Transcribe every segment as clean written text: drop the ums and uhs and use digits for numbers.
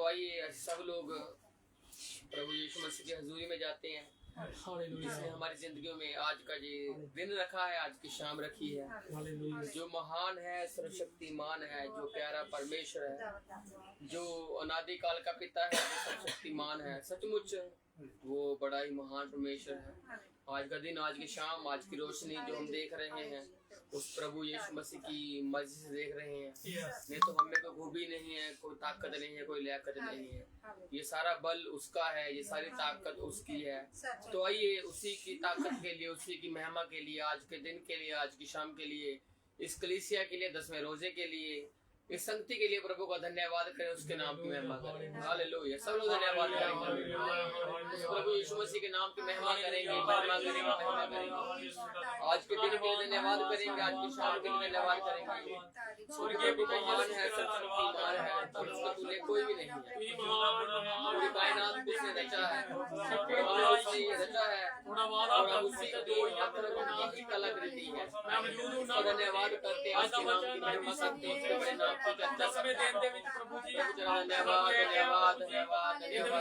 आइए सब लोग प्रभु यीशु मसीह की हजूरी में जाते हैं। जिसने हमारी जिंदगियों में आज का ये दिन रखा है, आज की शाम रखी है, जो महान है, सर्वशक्तिमान है, जो प्यारा परमेश्वर है, जो अनादि काल का पिता है, जो सर्वशक्तिमान है, सचमुच वो बड़ा ही महान परमेश्वर है। आज का दिन, आज की शाम, आज की रोशनी जो हम देख रहे हैं उस प्रभु यीशु मसीह की मर्जी से देख रहे हैं। नहीं तो हमें कोई खूबी नहीं है, कोई ताकत नहीं है, कोई लियाकत नहीं है। ये सारा बल उसका है, ये सारी ताकत उसकी है। तो आइए उसी की ताकत के लिए, उसी की महिमा के लिए, आज के दिन के लिए, आज की शाम के लिए, इस कलीसिया के लिए, 10वें रोजे के लिए, इस संगति के लिए प्रभु का धन्यवाद करें, उसके नाम की महिमा करें। हालेलुया। सब लोग धन्यवाद करेंगे, प्रभु यीशु मसीह के नाम की महिमा करेंगे, महिमा करेंगे, महिमा करेंगे। आज के दिन के लिए धन्यवाद करेंगे, आज की शाम के लिए धन्यवाद करेंगे। स्वर्गीय महान है, सर्वशक्तिमान है, और उसका तुल्य कोई भी नहीं है। पूरी कायनात को उसने रचा है, उसने रचा है, और हम उसी की कलाकृति है। उसका धन्यवाद करते हैं, उसके नाम की महिमा करते हैं, उसके बड़े नाम समय देते विच प्रभु जी धन्यवाद धन्यवाद धन्यवाद धन्यवाद।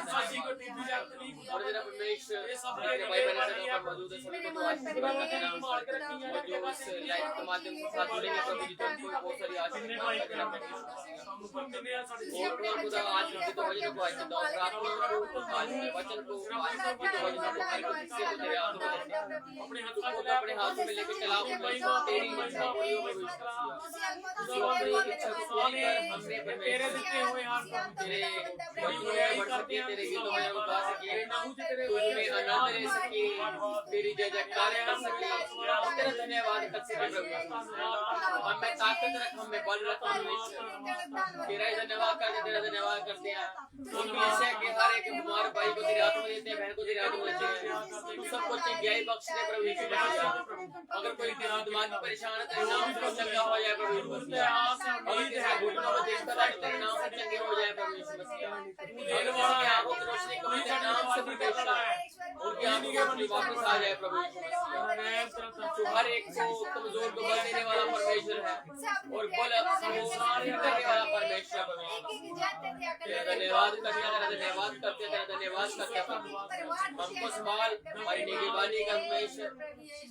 और मेरा परमेश्वर मेरे भाई बहन सभी पर मौजूद है, सभी को तो आशीर्वाद का नाम जो इस लाइव के माध्यम से साथ जुड़ेंगे प्रभु जी, तो उनको बहुत सारी आशीर्वाद का नाम और खुदा आज के तो वचन को आज दो प्रार्थना को आज के वचन को आज के वचन को किसी को तेरे हाथ में अपने हाथ में लेके चला तेरी इच्छा पूरी हो हमने तेरे देते हुए तेरे वचनों में बढ़ सके, तेरे गीतों में हम गा सके, तुझमें आनंद ले सके, तेरी जय जयकार कर सके, तेरा धन्यवाद कर सके प्रभु। हमें ताकत रख, हमें बल रख, तेरा धन्यवाद करते, तेरा धन्यवाद करते हैं। कलीसिया के हर एक बीमार भाई को तेरे हाथ में देते हैं, बहन को तेरे हाथ में देते हैं, तू सबको चंगाई बख्श दे प्रभु यीशु मसीह। अगर कोई दिमाग में परेशान है तेरे नाम से चंगा हो जाए प्रभु यीशु मसीह। अगर किसी घुटनों में देखता है तेरे नाम से चंगे हो जाए प्रभु यीशु मसीह। अगर किसी की आंखों की रोशनी कम तेरे नाम से प्रवेश उनकी आंखों की रोशनी वापस आ जाए प्रभु यीशु मसीह। तू हर एक को कमजोर को बल देने वाला परमेश्वर है, और बल करने वाला परमेश्वर तेरा धन्यवाद करते, तेरा धन्यवाद करते, तेरा धन्यवाद करते प्रभु। हमको संभाल, हमारी निगरानी कर परमेश्वर,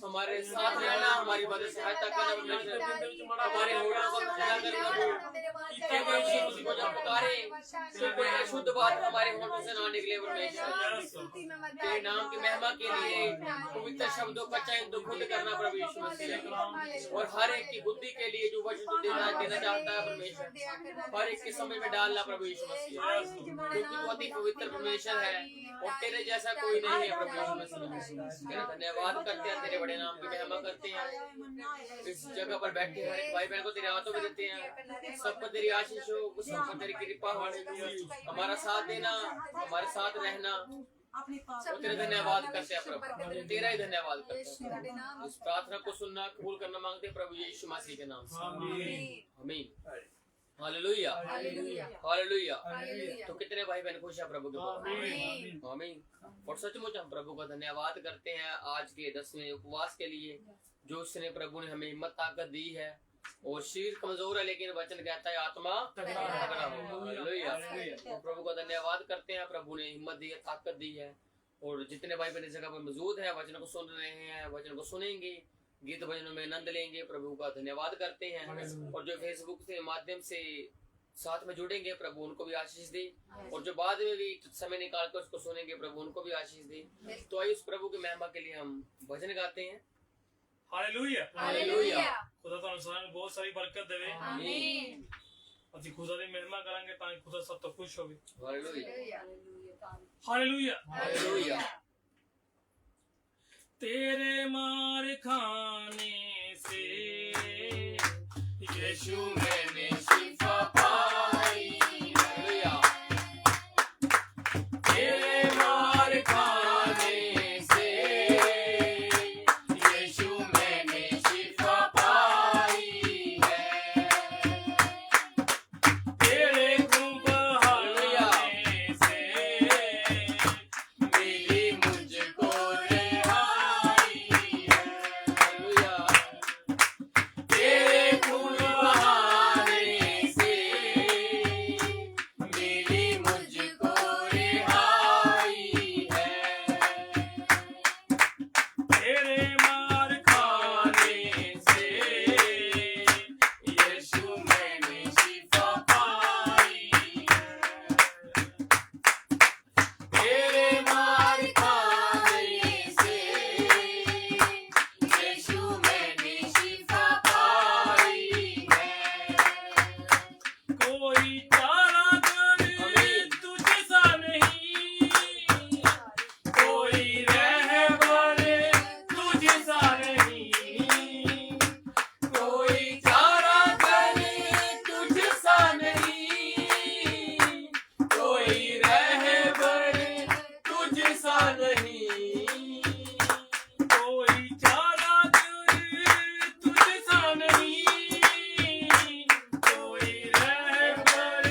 हमारे साथ रहना, हमारी मदद सहायता करना परमेश्वर, हमारे होठों को खुला करना प्रभु। को जब पुकारे तो कोई अशुद्ध बात हमारे होठों से ना निकले परमेश्वर। तेरे नाम की महिमा के लिए पवित्र शब्दों का चयन तो खुद करना प्रभु यीशु मसीह, और हर एक की बुद्धि के लिए जो वचन तू देना चाहता है परमेश्वर, हर एक के समय में डालना प्रभु यीशु मसीह, क्योंकि बहुत ही पवित्र परमेश्वर है और तेरे जैसा कोई नहीं है प्रभु यीशु मसीह। तेरा धन्यवाद करते हैं, तेरे बड़े नाम की महिमा करते हैं। इस जगह पर बैठे हर एक भाई बहन को तेरे हाथों में देते हैं, सबको तेरी आशीष हो, सबको तेरी कृपा हो, हमारा साथ देना, हमारे साथ रहना, और तेरा धन्यवाद करते हैं प्रभु, तेरा ही धन्यवाद करते हैं। इस प्रार्थना को सुनना कबूल करना मांगते हैं प्रभु यीशु मसीह के नाम से, आमीन। Hallelujah hallelujah. तो कितने भाई बहन खुश है प्रभु के पास, आमीन। और सचमुच हम प्रभु का धन्यवाद करते हैं आज के 10वें उपवास के लिए, जो उसने प्रभु ने हमें हिम्मत ताकत दी है। और शरीर कमजोर है लेकिन वचन कहता है आत्मा तगड़ा हो। हालेलुया। तो प्रभु का धन्यवाद करते हैं, प्रभु ने हिम्मत दी है, ताकत दी है। और जितने भाई बहन इस जगह पर मौजूद है, वचन को सुन रहे हैं, वचन को सुनेंगे, गीत भजनों में आनंद लेंगे, प्रभु का धन्यवाद करते हैं। और जो फेसबुक के माध्यम से साथ में जुड़ेंगे, प्रभु उनको भी आशीष दे, और जो बाद में भी समय निकाल कर उसको सुनेंगे, प्रभु उनको भी आशीष दे। तो आइए उस प्रभु की महिमा के लिए हम भजन गाते हैं। Hallelujah hallelujah. खुदा ਤੁਹਾਨੂੰ ਸਾਰਿਆਂ ਨੂੰ ਬਹੁਤ ਸਾਰੀ ਬਰਕਤ ਦੇਵੇ, ਆਮੀਨ। ਅਸੀਂ ਖੁਦਾ ਦੀ ਮਹਿਮਾ ਕਰਾਂਗੇ ਤਾਂ ਕਿ ਖੁਦਾ ਸਭ ਤੋਂ ਖੁਸ਼ ਹੋਵੇ। Hallelujah hallelujah hallelujah. तेरे मार खाने से यीशु मैंने शिफा पाई, हालेलुया। तेरे मार खाने से यीशु मैंने शिफा पाई है, तेरे खून बहाने से मिली मुझको रिहाई है, हालेलुया। तेरे खून बहाने चारा कर तुझसा नहीं, कोई रहबर तुझसा नहीं, कोई चारा कर तुझसा नहीं, कोई रहबर तुझसा नहीं, कोई चारा कर तुझसा नहीं, कोई रहबर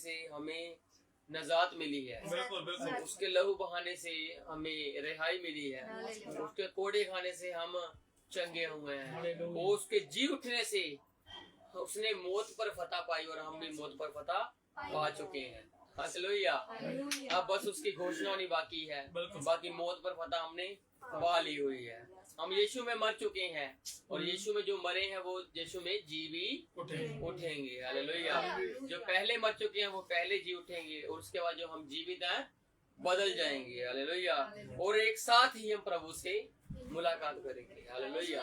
से हमें नजात मिली है, बिल्कुल बिल्कुल उसके लहू बहाने से हमें रिहाई मिली है, उसके कोड़े खाने से हम चंगे हुए हैं, और उसके जी उठने से उसने मौत पर फतह पाई और हम भी मौत पर फतह पा चुके हैं। हालेलुया। अब बस उसकी घोषणा होनी बाकी है, बाकी मौत पर फतह हमने पा ली हुई है। हम यीशु में मर चुके हैं और यीशु में जो मरे हैं वो यीशु में जी भी उठेंगे। हालेलुया। जो पहले मर चुके हैं वो पहले जी उठेंगे और उसके बाद जो हम जीवित हैं बदल जाएंगे। हालेलुया। और एक साथ ही हम प्रभु से मुलाकात करेंगे। हालेलुया।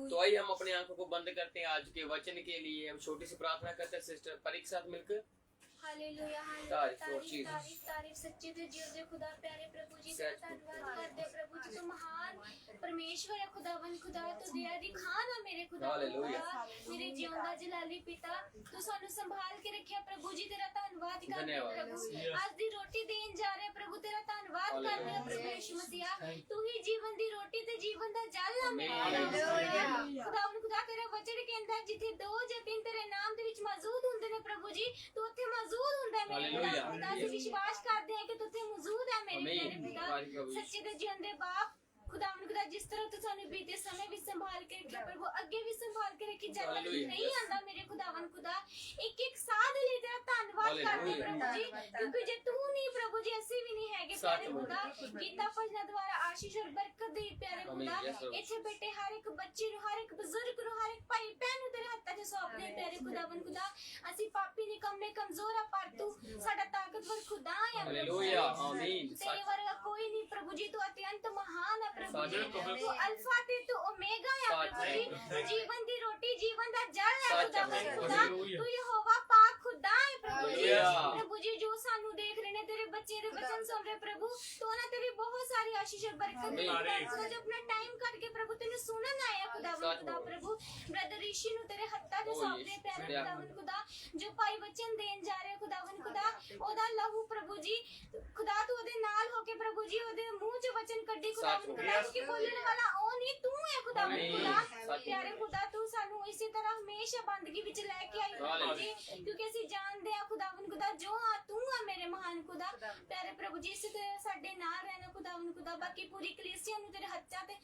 तो आइए हम अपनी आंखों को बंद करते हैं। आज के वचन के लिए हम छोटी सी प्रार्थना करते हैं सिस्टर पर एक साथ मिलकर। हालेलुया तारीफ, तारीफ तारीफ तारीफ सच्चे थे जियोंदे खुदा प्यारे प्रभु जी तेरा धन्यवाद करते प्रभु जी तू महान परमेश्वर है खुदावन खुदा तू दया दी खान है मेरे खुदा हालेलुया। मेरे जिਉਂਦਾ जलाली पिता तू सानू संभाल के रखिया प्रभु जी तेरा धन्यवाद करते धन्यवाद। प्रभु आज दी रोटी देन जा रहे प्रभु तेरा धन्यवाद करते हैं प्रभु यीशु मसीहा तू ही जीवन दी रोटी ते जीवन दा जल है मेरे खुदावन खुदा तेरा वचन कहंदा जिथे दो या तीन तेरे नाम दे विच मौजूद हुंदे ने प्रभु जी तू उत्थे मौजूद हुंदा है मेरे हालेलुया। खुदा ਅਸੀਂ विश्वास करते हैं कि तू उत्थे मौजूद है मेरे आमीन। खुदा सच्चे ते जिਉਂਦੇ बाप खुदावन खुदा जिस तरह तू सानू बीते समय भी संभाल के रखिया प्रभु अगे भी संभाल के रखी जब तक हालेलुया। नहीं आंदा मेरे खुदावन खुदा एक एक साथ लिए तेरा धन्यवाद करते हालेलुया। प्रभु जी क्योंकि जे तू नहीं प्रभु जी ਅਸੀਂ भी नहीं हैगे प्यारे सच खुदा गीता भजना द्वारा आशीष और बरकत दे प्यारे आमीन। खुदा यस प्रभु। ਇੱਥੇ ਬੈਠੇ ਹਰ ਇੱਕ ਬੱਚੇ ਨੂੰ ਹਰ ਇੱਕ ਬਜ਼ੁਰਗ ਨੂੰ ਹਰ ਇੱਕ ਭਾਈ ਭੈਣ ਨੂੰ ਤੇਰੇ ਹੱਥਾਂ 'ਚ ਸੌਂਪਦੇ ਹਾਂ ਪਿਆਰੇ ਖੁਦਾਵੰਦ ਖੁਦਾ ਅਸੀਂ ਪਾਪੀ ਨਿਕੰਮੇ ਕਮਜ਼ੋਰ ਆ ਪਰ ਤੂੰ ਸਾਡਾ ਤਾਕਤਵਰ ਖੁਦਾ ਆ ਪ੍ਰਭੂ हालेलुया। आमीन। तेरे वर्गा कोई नहीं प्रभु जी तू अत्यंत महान है प्रभु जी सच। तू अल्फा ते तू ओमेगा है सच प्रभु जी है। तू जीवन दी रोटी जीवन दा जल है सच खुदा है। खुदा तू यहोवा पाक खुदा है प्रभु जी हालेलुया। प्रभु जी जो सानू देख रहे ने तेरे बच्चे दे वचन सुन रहे प्रभु तो ना तेरी बहुत सारी आशीष और बरकत दे आमीन। खुदा जो अपना टाइम काट के प्रभु तेने सुनन आया खुदा सच खुदा बोल। प्रभु ब्रदर ऋषि नु तेरे हत्था ते ओ सौंप दे यीशु, प्यारे तेरे खुदावन खुदा जो भाई वचन देन जा रहे खुदावन खुदा ओदा लहू प्रभु जी खुदा तू ओदे नाल होके प्रभु जी ओदे मुंह च वचन कड्डी खुदावन खुदा कि बोलने वाला ओ नहीं तू है खुदावन आमीन। खुदा सच। प्यारे खुदा तू सानू इसी तरह हमेशा बंदगी विच लेके आई प्रभु जी क्योंकि ਅਸੀਂ ਜਾਣਦੇ ਆ ਖੁਦਾਵੰਦ ਖੁਦਾ ਜੋ ਆ ਤੂੰ ਆ ਮੇਰੇ ਮਹਾਨ ਖੁਦਾ ਪਿਆਰੇ ਪ੍ਰਭੂ ਜੀ ਇਸੇ ਤਰ੍ਹਾਂ ਸਾਡੇ ਨਾਲ ਰਹਿਣਾ ਖੁਦਾਵੰਦ ਖੁਦਾ ਬਾਕੀ ਪੂਰੀ ਕਲੀਸਿਆ ਨੂੰ ਤੇਰੇ ਹੱਥਾਂ ਤੇ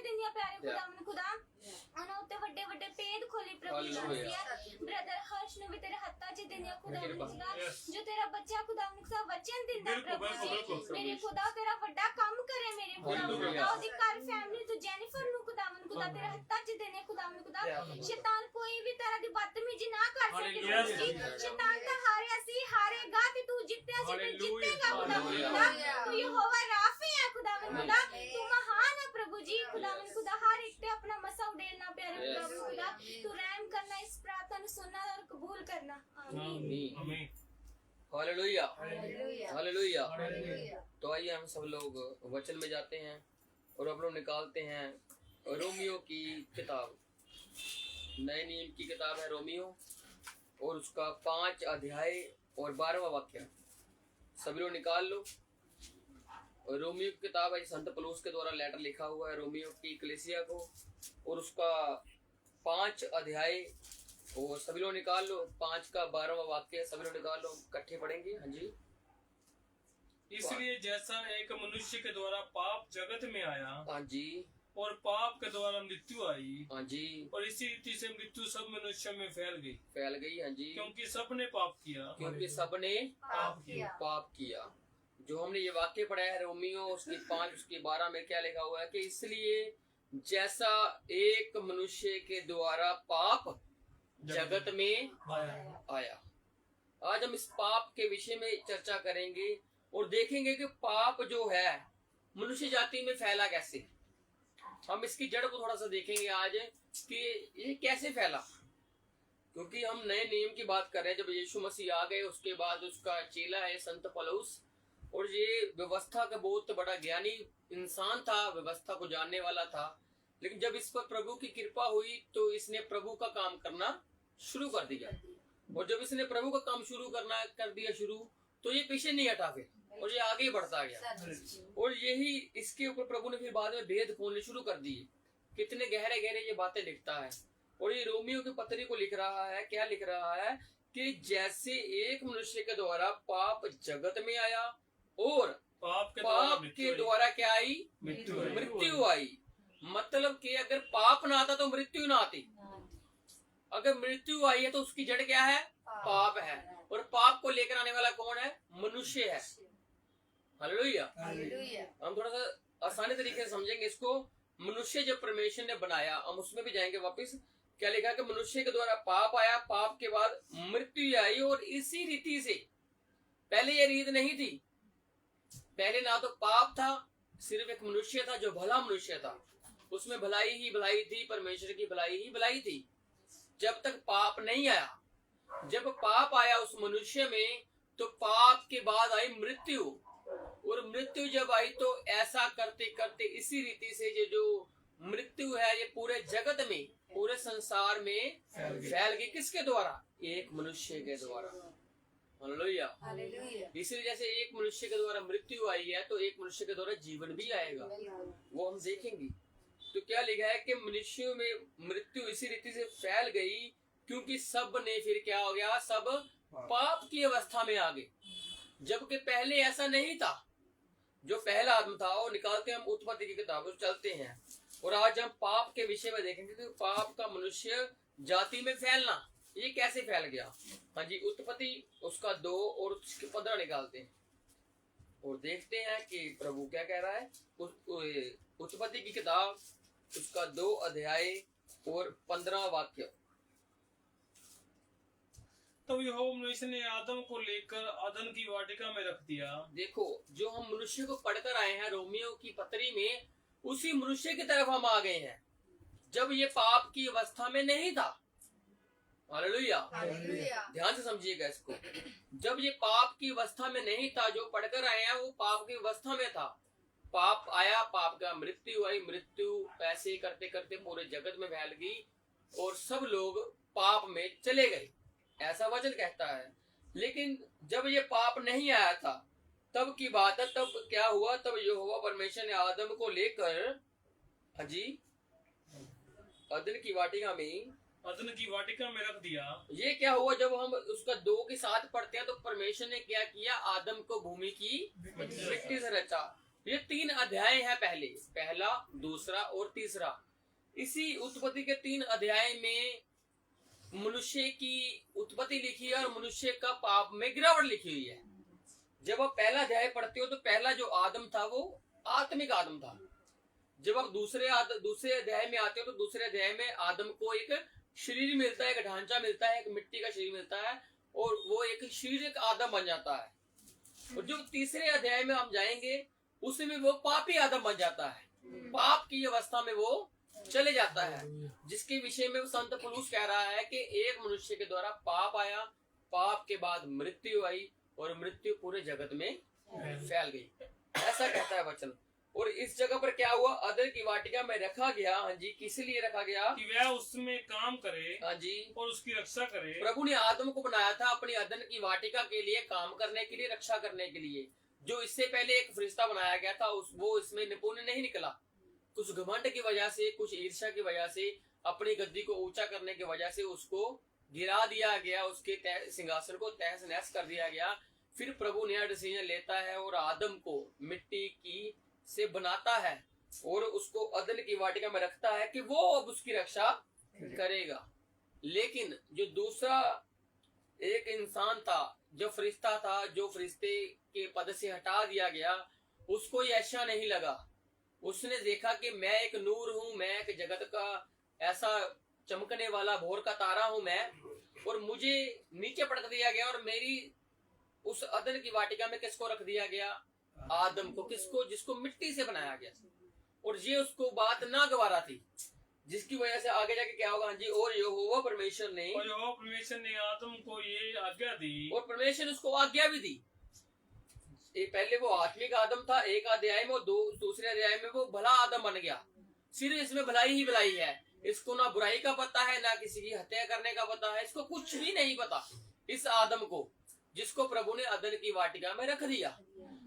ਦਿੰਦੀਆਂ ਪਿਆਰੇ ਖੁਦਾਵੰਦ ਖੁਦਾ ਉਹਨਾਂ ਉੱਤੇ ਵੱਡੇ ਵੱਡੇ ਭੇਦ ਖੋਲੀ ਪ੍ਰਭੂ ਜੀ ਬ੍ਰਦਰ ਹਰਸ਼ ਨੂੰ ਵੀ ਤੇਰੇ ਹੱਥਾਂ 'ਚ ਦਿੰਦੀਆਂ ਖੁਦਾਵੰਦ ਖੁਦਾ ਜੋ ਤੇਰਾ ਬੱਚਾ ਖੁਦਾਵੰਦ ਖੁਦਾ ਵਚਨ ਦਿੰਦਾ ਪ੍ਰਭੂ ਜੀ ਮੇਰੇ ਖੁਦਾ ਤੇਰਾ ਵੱਡਾ ਕੰਮ ਕਰੇ ਮੇਰੇ ਖੁਦਾਵੰਦ ਖੁਦਾ ਉਹਦੀ ਘਰ ਫੈਮਿਲੀ ਤੂੰ ਜੈਨੀਫਰ ਨੂੰ ਖੁਦਾਵੰਦ ਖੁਦਾ ਤੇਰੇ ਹੱਥਾਂ 'ਚ ਦੇਨੇ ਖੁਦਾਵੰਦ ਖੁਦਾ ਸ਼ੈਤਾਨ ਕੋਈ ਵੀ ਤਰ੍ਹਾਂ ਦੀ ਬਦਤਮੀਜ਼ੀ ਨਾ ਕਰ ਸਕੇ ਪ੍ਰਭੂ ਜੀ ਸ਼ੈਤਾਨ ਤਾਂ ਹਾਰਿਆ ਸੀ ਹਾਰੇਗਾ ਤੇ ਤੂੰ ਜਿੱਤਿਆ ਸੀ ਤੇ ਜਿੱਤੇਗਾ ਖੁਦਾਵੰਦ ਖੁਦਾ ਤੂੰ ਯਹੋਵਾ ਰਾਫੀ ਹੈ ਖੁਦਾਵੰਦ ਖੁਦਾ ਤੂੰ ਮਹਾਨ ਹੈ ਪ੍ਰਭੂ ਜੀ ਖੁਦਾਵੰਦ ਖੁਦਾ ਹਰ ਇੱਕ ਤੇ ਆਪਣਾ ਮਸਾ ਉਡੇਲਣਾ ਪਿਆਰੇ ਖੁਦਾਵੰਦ ਖੁਦਾ ਤੂੰ ਰਹਿਮ ਕਰਨਾ इस प्रार्थना ਨੂੰ सुनना और कबूल करना आमीन आमीन। हालेलुया। हालेलुया। तो आइए हम सब लोग वचन में जाते हैं और हम लोग निकालते हैं रोमियो की किताब, नए नियम की किताब है रोमियो और उसका 5 अध्याय और 12वां वाक्य सभी लोग निकाल लो। रोमियो की किताब है, संत पौलुस के द्वारा लेटर लिखा हुआ है रोमियो की कलीसिया को और उसका 5 अध्याय और सभी लोग निकाल लो। 5 का 12वां वाक्य सभी लोग निकाल लो, इकट्ठे पढ़ेंगे। हाँ जी। इसलिए जैसा एक मनुष्य के द्वारा पाप जगत में आया हाँ जी। और पाप के द्वारा मृत्यु आई हाँ जी। और इसी रीति से मृत्यु सब मनुष्यों में फैल गई फैल गई। हाँ जी। क्योंकि सबने पाप किया क्योंकि सबने पाप किया। जो हमने ये वाक्य पढ़ा है रोमियो उसकी 5 उसकी 12 में क्या लिखा हुआ है कि इसलिए जैसा एक मनुष्य के द्वारा पाप जगत में आया। आज हम इस पाप के विषय में चर्चा करेंगे और देखेंगे कि पाप जो है मनुष्य जाति में फैला कैसे। हम इसकी जड़ को थोड़ा सा देखेंगे आज कि ये कैसे फैला, क्योंकि हम नए नियम की बात कर रहे हैं। जब यीशु मसीह आ गए उसके बाद उसका चेला है संत पौलुस और ये व्यवस्था का बहुत बड़ा ज्ञानी इंसान था, व्यवस्था को जानने वाला था। लेकिन जब इस पर प्रभु की कृपा हुई तो इसने प्रभु का काम करना शुरू कर दिया और जब इसने प्रभु का काम शुरू करना कर दिया शुरू तो ये पीछे नहीं हटा फिर और ये आगे ही बढ़ता गया और यही इसके ऊपर प्रभु ने फिर बाद में भेद खोलने शुरू कर दिए। कितने गहरे गहरे ये बातें लिखता है और ये रोमियो की पत्री को लिख रहा है। क्या लिख रहा है कि जैसे एक मनुष्य के द्वारा पाप जगत में आया और पाप पाप के द्वारा क्या आई? मृत्यु आई। मतलब कि अगर पाप ना आता तो मृत्यु ना आती। अगर मृत्यु आई है तो उसकी जड़ क्या है? पाप है। और पाप को लेकर आने वाला कौन है? मनुष्य है। हालेलुया। हम थोड़ा सा आसानी तरीके से समझेंगे इसको। मनुष्य जब परमेश्वर ने बनाया, हम उसमें भी जाएंगे वापस, क्या लिखा कि मनुष्य के द्वारा पाप आया, पाप के बाद मृत्यु आई। और इसी रीति से पहले ये रीत नहीं थी। पहले ना तो पाप था, सिर्फ एक मनुष्य था जो भला मनुष्य था, उसमें भलाई ही भलाई थी, परमेश्वर की भलाई ही भलाई थी, जब तक पाप नहीं आया। जब पाप आया उस मनुष्य में तो पाप के बाद आई मृत्यु। और मृत्यु जब आई तो ऐसा करते करते इसी रीति से ये जो मृत्यु है ये पूरे जगत में, पूरे संसार में फैल गई। किसके द्वारा? एक मनुष्य के द्वारा। हालेलुया। इसलिए जैसे एक मनुष्य के द्वारा मृत्यु आई है तो एक मनुष्य के द्वारा जीवन भी आएगा, वो हम देखेंगे। तो क्या लिखा है कि मनुष्यों में मृत्यु इसी रीति से फैल गई क्योंकि सब ने फिर क्या हो गया? सब पाप की अवस्था में आ गए। जबकि पहले ऐसा नहीं था। जो पहला आदम था वो निकालते हम उत्पत्ति की किताब में चलते हैं और आज हम पाप के विषय में देखेंगे कि पाप का मनुष्य जाति में फैलना ये कैसे फैल गया। हाँ जी, उत्पत्ति उसका 2 और उसके 15 निकालते हैं और देखते हैं कि प्रभु क्या कह रहा है। उत्पत्ति की किताब उसका 2 अध्याय और 15 वाक्य। तब यहोवा मनुष्य ने आदम को लेकर अदन की वाटिका में रख दिया। देखो, जो हम मनुष्य को पढ़कर आए हैं रोमियो की पत्री में, उसी मनुष्य की तरफ हम आ गए हैं जब ये पाप की अवस्था में नहीं था। हालेलुया। ध्यान से समझिएगा इसको। जब ये पाप की अवस्था में नहीं था, जो पढ़कर आए हैं वो पाप की अवस्था में था। पाप आया, पाप का मृत्यु आई, मृत्यु ऐसे करते करते पूरे जगत में फैल गई और सब लोग पाप में चले गए, ऐसा वचन कहता है। लेकिन जब ये पाप नहीं आया था तब की बात है। तब क्या हुआ? तब यहोवा परमेश्वर ने आदम को लेकर अजी अदन की वाटिका में रख दिया। ये क्या हुआ? जब हम उसका 2 के साथ पढ़ते हैं तो परमेश्वर ने क्या किया? आदम को भूमि की मिट्टी से रचा। ये 3 अध्याय है, पहला, दूसरा और तीसरा। इसी उत्पत्ति के 3 अध्याय में मनुष्य की उत्पत्ति लिखी है और मनुष्य का पाप में गिरावट लिखी हुई है। जब आप पहला अध्याय पढ़ते हो तो पहला जो आदम था वो आत्मिक आदम था। जब आप दूसरे अध्याय में आते हो तो दूसरे अध्याय में आदम को एक शरीर मिलता है, एक ढांचा मिलता है, एक मिट्टी का शरीर मिलता है और वो एक शारीरिक आदम बन जाता है। और जो तीसरे अध्याय में हम जाएंगे उसमें वो पापी आदम बन जाता है, पाप की अवस्था में वो चले जाता है, जिसके विषय में संत पौलुस कह रहा है कि एक मनुष्य के द्वारा पाप आया, पाप के बाद मृत्यु आई और मृत्यु पूरे जगत में फैल गई, ऐसा कहता है वचन। और इस जगह पर क्या हुआ? अदन की वाटिका में रखा गया। हाँ जी, किस लिए रखा गया? कि वह उसमें काम करे, हाँ जी, और उसकी रक्षा करे। प्रभु ने आदम को बनाया था अपनी अदन की वाटिका के लिए, काम करने के लिए, रक्षा करने के लिए। जो इससे पहले एक फरिश्ता बनाया गया था वो इसमें निपुण नहीं निकला। कुछ घमंड की वजह से, कुछ ईर्ष्या की वजह से, अपनी गद्दी को ऊंचा करने की वजह से उसको गिरा दिया गया, उसके सिंहासन को तहस नहस कर दिया गया। फिर प्रभु नया डिसीजन लेता है और आदम को मिट्टी की से बनाता है और उसको अदन की वाटिका में रखता है कि वो अब उसकी रक्षा करेगा। लेकिन जो दूसरा एक इंसान था, जो फरिश्ता था, जो फरिश्ते के पद से हटा दिया गया, उसको ये अच्छा नहीं लगा। उसने देखा कि मैं एक नूर हूं, मैं एक जगत का ऐसा चमकने वाला भोर का तारा हूं मैं, और मुझे नीचे पटक दिया गया और मेरी उस अदन की वाटिका में किसको रख दिया गया? आदम को। किसको? जिसको मिट्टी से बनाया गया। और ये उसको बात ना गवारा थी, जिसकी वजह से आगे जाके क्या होगा? जी, और यहोवा परमेश्वर ने आदम को ये आज्ञा दी और परमेश्वर ने उसको आज्ञा भी दी। पहले वो आत्मिक आदम था एक अध्याय में, दूसरे अध्याय में वो भला आदम बन गया। सिर्फ इसमें भलाई ही भलाई है, इसको ना बुराई का पता है, ना किसी की हत्या करने का पता है, इसको कुछ भी नहीं पता। इस आदम को, जिसको प्रभु ने अदन की वाटिका में रख दिया।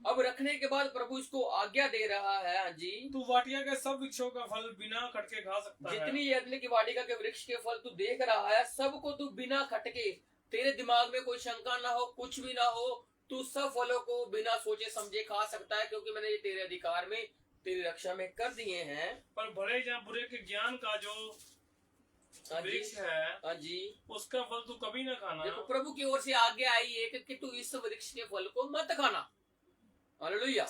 अब रखने के बाद प्रभु इसको आज्ञा दे रहा है, जी, तू वाटिका के सब वृक्षों का फल बिना खटके खा सकता है। जितनी अदन की वाटिका के वृक्ष के फल तू देख रहा है, सबको तू बिना खटके तेरे दिमाग में कोई शंका ना हो, कुछ भी ना हो, तू सब फलों को बिना सोचे समझे खा सकता है, क्योंकि मैंने ये तेरे अधिकार में, तेरी रक्षा में कर दिए हैं। पर भले या बुरे के ज्ञान का जो हाँ जी, वृक्ष है, हाँ जी। उसका फल तू कभी ना खाना। देखो प्रभु की ओर से आज्ञा आई है कि तू इस वृक्ष के फल को मत खाना। हालेलुया।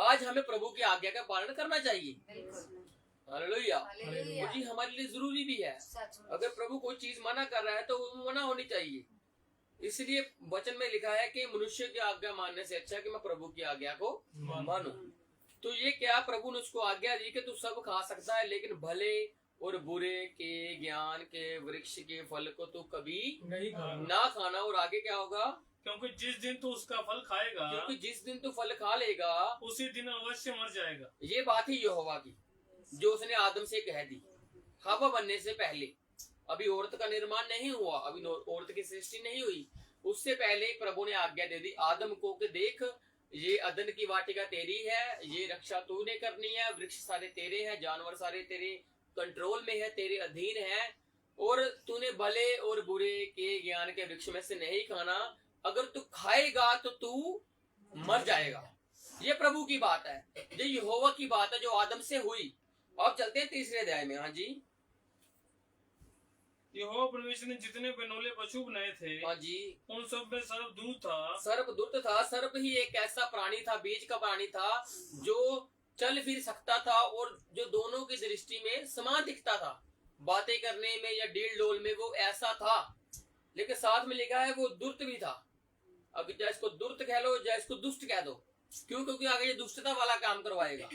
आज हमें प्रभु की आज्ञा का पालन करना चाहिए। हालेलुया। वो जी हमारे लिए जरूरी भी है। अगर प्रभु कोई चीज मना कर रहा है तो वो मना होनी चाहिए। इसलिए वचन में लिखा है कि मनुष्य की आज्ञा मानने से अच्छा कि मैं प्रभु की आज्ञा को मानूं। तो ये क्या, प्रभु ने उसको आज्ञा दी कि तू सब खा सकता है, लेकिन भले और बुरे के ज्ञान के वृक्ष के फल को तू कभी नहीं खाना। ना खाना। और आगे क्या होगा? क्योंकि जिस दिन तू उसका फल खाएगा, क्योंकि जिस दिन तू फल खा लेगा उसी दिन अवश्य मर जाएगा। ये बात ही यहोवा की जो उसने आदम से कह दी हवा बनने से पहले। अभी औरत का निर्माण नहीं हुआ, अभी औरत की सृष्टि नहीं हुई, उससे पहले प्रभु ने आज्ञा दे दी आदम को कि देख ये अदन की वाटिका तेरी है, ये रक्षा तूने करनी है, वृक्ष सारे तेरे हैं, जानवर सारे तेरे कंट्रोल में है, तेरे अधीन है, और तूने भले और बुरे के ज्ञान के वृक्ष में से नहीं खाना। अगर तू खाएगा तो तू मर जाएगा। ये प्रभु की बात है, ये यहोवा की बात है जो आदम से हुई। अब चलते हैं तीसरे अध्याय में। हाँ जी, यहोवा परमेश्वर ने जितने बेनौले पशु बनाए थे, हाँ जी, उन सब में सर्प दूत था। सर्प दुष्ट था। सर्प ही एक ऐसा प्राणी था, बीज का प्राणी था, जो चल फिर सकता था और जो दोनों की दृष्टि में समान दिखता था। बातें करने में या डील डोल में वो ऐसा था, लेकिन साथ में लिखा है वो दुष्ट भी था। अब चाहे इसको दुष्ट कह लो, चाहे इसको दुष्ट कह दो, क्यों? क्योंकि आगे ये दुष्टता वाला काम करवाएगा।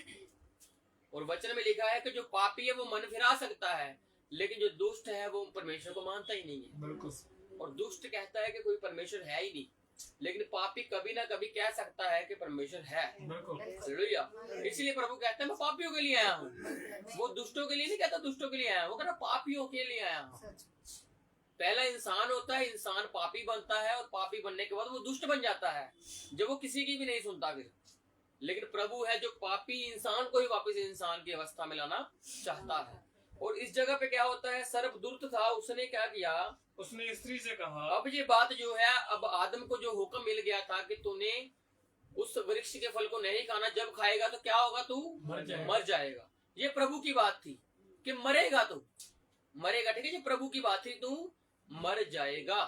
और वचन में लिखा है कि जो पापी है वो मन फिरा सकता है, लेकिन जो दुष्ट है वो परमेश्वर को मानता ही नहीं है। बिल्कुल। और दुष्ट कहता है कि कोई परमेश्वर है ही नहीं, लेकिन पापी कभी ना कभी कह सकता है कि परमेश्वर है। हालेलुया। इसलिए प्रभु कहते हैं मैं पापियों के लिए आया हूँ। वो दुष्टों के लिए नहीं कहता, दुष्टों के लिए आया हूँ, वो कहता पापियों के लिए आया हूँ। पहला इंसान होता है, इंसान पापी बनता है, और पापी बनने के बाद वो दुष्ट बन जाता है, जब वो किसी की भी नहीं सुनता फिर। लेकिन प्रभु है जो पापी इंसान को ही वापस इंसान की अवस्था में लाना चाहता है। और इस जगह पे क्या होता है, सर्प दुष्ट था, उसने क्या किया, उसने स्त्री से कहा। अब ये बात जो है, अब आदम को जो हुक्म मिल गया था कि तूने उस वृक्ष के फल को नहीं खाना, जब खाएगा तो क्या होगा, तू मर जाएगा। ये प्रभु की बात थी कि मरेगा, तू मरेगा, ठीक है, ये प्रभु की बात थी, तू मर जाएगा।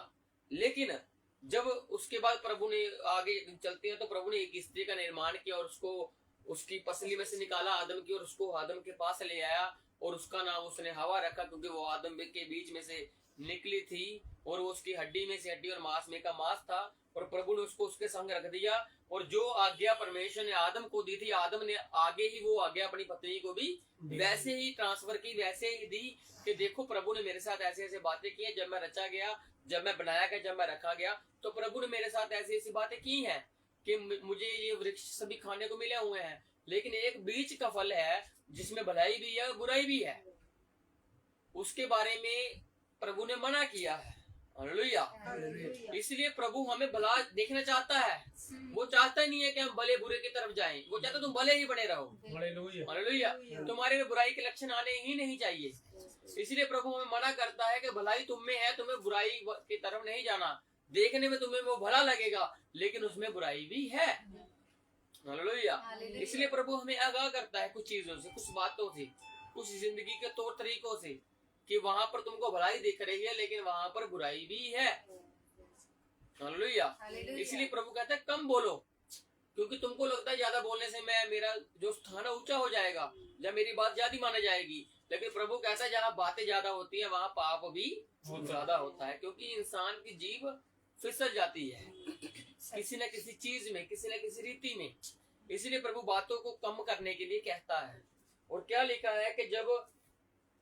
लेकिन जब उसके बाद प्रभु ने आगे चलते हैं तो प्रभु ने एक स्त्री का निर्माण किया और उसको उसकी पसली में से निकाला आदम की, और उसको आदम के पास ले आया, और उसका नाम उसने हवा रखा, क्योंकि वो आदम के बीच में से निकली थी, और वो उसकी हड्डी में से हड्डी और मांस में का मांस था। और प्रभु ने उसको उसके संग रख दिया, और जो आज्ञा परमेश्वर ने आदम को दी थी, आदम ने आगे ही वो आज्ञा अपनी पत्नी को भी वैसे ही ट्रांसफर की, वैसे ही दी कि देखो प्रभु ने मेरे साथ ऐसे ऐसे बातें की हैं, जब मैं रचा गया, जब मैं बनाया गया, जब मैं रखा गया, तो प्रभु ने मेरे साथ ऐसी ऐसी बातें की हैं कि मुझे ये वृक्ष सभी खाने को मिले हुए हैं, लेकिन एक बीज का फल है जिसमें भलाई भी है और बुराई भी है, उसके बारे में प्रभु ने मना किया है। हालेलुया। इसलिए प्रभु हमें भला देखना चाहता है, वो चाहता ही नहीं है कि हम भले बुरे की तरफ जाएं, वो चाहता तुम भले ही बने रहो। हालेलुया। तुम्हारे में बुराई के लक्षण आने ही नहीं चाहिए। इसलिए प्रभु हमें मना करता है कि भलाई तुम में है, तुम्हें बुराई की तरफ नहीं जाना। देखने में तुम्हें वो भला लगेगा, लेकिन उसमें बुराई भी है। हालेलुया। इसलिए प्रभु हमें आगाह करता है कुछ चीजों से, कुछ बातों से, कुछ जिंदगी के तौर तरीकों से, कि वहां पर तुमको भलाई दिख रही है, लेकिन वहां पर बुराई भी है। हालेलुया। इसलिए प्रभु कहता है कम बोलो, क्योंकि तुमको लगता है ज्यादा बोलने से मेरा जो स्थान ऊंचा हो जाएगा, या मेरी बात ज्यादा माना जाएगी। लेकिन प्रभु कहता है जहाँ बातें ज्यादा होती है वहाँ पाप भी ज्यादा होता है, क्योंकि इंसान की जीभ फिसल जाती है किसी न किसी चीज में, किसी न किसी रीति में। इसलिए प्रभु बातों को कम करने के लिए कहता है। और क्या लिखा है कि जब